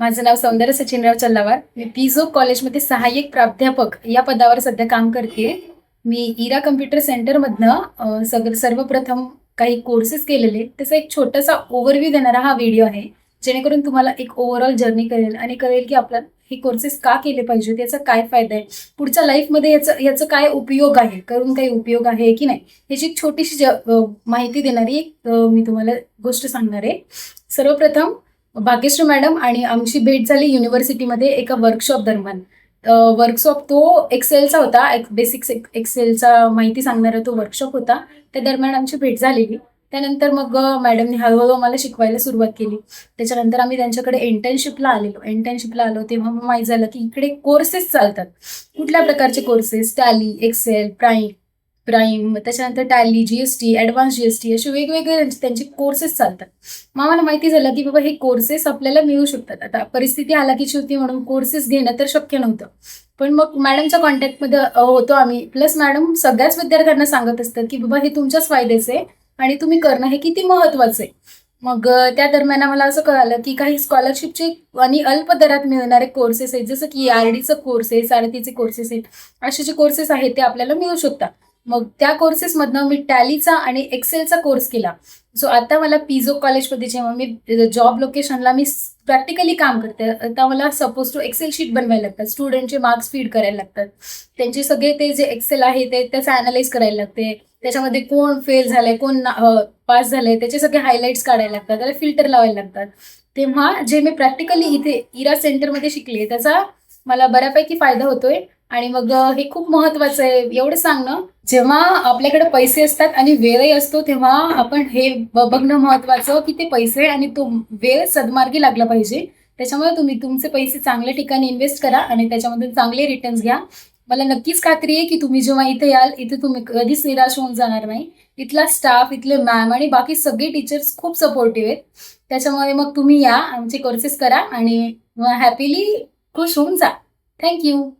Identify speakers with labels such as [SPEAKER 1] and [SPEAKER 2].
[SPEAKER 1] माझं नाव सौंदर्य सचिनराव चल्लावार. मी पिझो कॉलेजमध्ये सहाय्यक प्राध्यापक या पदावर सध्या काम करते. मी इरा कम्प्युटर सेंटरमधनं सर्वप्रथम काही कोर्सेस केलेले, त्याचा एक छोटासा ओव्हरव्ह्यू देणारा हा व्हिडिओ आहे. जेणेकरून तुम्हाला एक ओव्हरऑल जर्नी कळेल आणि कळेल की आपल्याला हे कोर्सेस का केले पाहिजेत, याचा काय फायदा आहे, पुढच्या लाईफमध्ये याचं याचं काय उपयोग आहे, करून काही उपयोग आहे की नाही, याची एक छोटीशी माहिती देणारी मी तुम्हाला गोष्ट सांगणार आहे. सर्वप्रथम भाग्यश्री मॅडम आणि आमची भेट झाली युनिव्हर्सिटीमध्ये एका वर्कशॉप दरम्यान. वर्कशॉप तो एक्सेलचा होता, बेसिक्स एक्सेलचा माहिती सांगणारा तो वर्कशॉप होता. त्या दरम्यान आमची भेट झालेली. त्यानंतर मग मॅडमने हळूहळू आम्हाला शिकवायला सुरुवात केली. त्याच्यानंतर आम्ही त्यांच्याकडे इंटर्नशिपला आलो तेव्हा मग माहीत झालं की इकडे कोर्सेस चालतात. कुठल्या प्रकारचे कोर्सेस? टॅली, एक्सेल, प्राईम, त्याच्यानंतर टॅली, जीएसटी, ॲडव्हान्स जीएसटी असे वेगवेगळे त्यांचे कोर्सेस चालतात. मग आम्हाला माहिती झालं की बाबा हे कोर्सेस आपल्याला मिळू शकतात. आता परिस्थिती हालाकीची होती म्हणून कोर्सेस घेणं तर शक्य नव्हतं. पण मग मॅडमच्या कॉन्टॅक्टमध्ये होतो आम्ही. प्लस मॅडम सगळ्याच विद्यार्थ्यांना सांगत असतात की बाबा हे तुमच्याच फायद्याचं आहे आणि तुम्ही करणं हे किती महत्वाचं आहे. मग त्या दरम्यान आम्हाला असं कळालं की काही स्कॉलरशिपचे आणि अल्प दरात मिळणारे कोर्सेस आहेत, जसं की आरडीचं कोर्स आहे, सारथीचे कोर्सेस आहेत. असे जे कोर्सेस आहेत ते आपल्याला मिळू शकतात. मग त्या कोर्सेसमधनं मी टॅलीचा आणि एक्सेलचा कोर्स केला. सो आता मला पिझो कॉलेजमध्ये जेव्हा मी जॉब लोकेशनला मी प्रॅक्टिकली काम करते, आता मला सपोज टू एक्सेल शीट बनवायला लागतात, स्टुडंटचे मार्क्स फीड करायला लागतात, त्यांचे सगळे ते जे एक्सेल आहे ते त्याचं अनालाइज करायला लागते, त्याच्यामध्ये कोण फेल झालंय, कोण पास झालंय, त्याचे सगळे हायलाइट्स काढायला लागतात, त्याला फिल्टर लावायला लागतात. तेव्हा जे मी प्रॅक्टिकली इथे इरा सेंटरमध्ये शिकले त्याचा मला बऱ्यापैकी फायदा होतोय. आणि मग हे खूप महत्वाचं आहे एवढं सांगणं, जेव्हा आपल्याकडे पैसे असतात आणि वेळही असतो तेव्हा आपण हे बघणं महत्वाचं की ते पैसे आणि तो वेळ सद्मार्गी लागला पाहिजे. त्याच्यामुळे तुम्ही तुमचे पैसे चांगल्या ठिकाणी इन्व्हेस्ट करा आणि त्याच्यामधून चांगले रिटर्न्स घ्या. मला नक्कीच खात्री आहे की तुम्ही जेव्हा इथे याल इथे तुम्ही कधीच निराश होऊन जाणार नाही. इथला स्टाफ, इथले मॅम आणि बाकी सगळे टीचर्स खूप सपोर्टिव्ह आहेत. त्याच्यामुळे मग तुम्ही या, आमचे कोर्सेस करा आणि हॅपीली खुश होऊन जा. थँक्यू.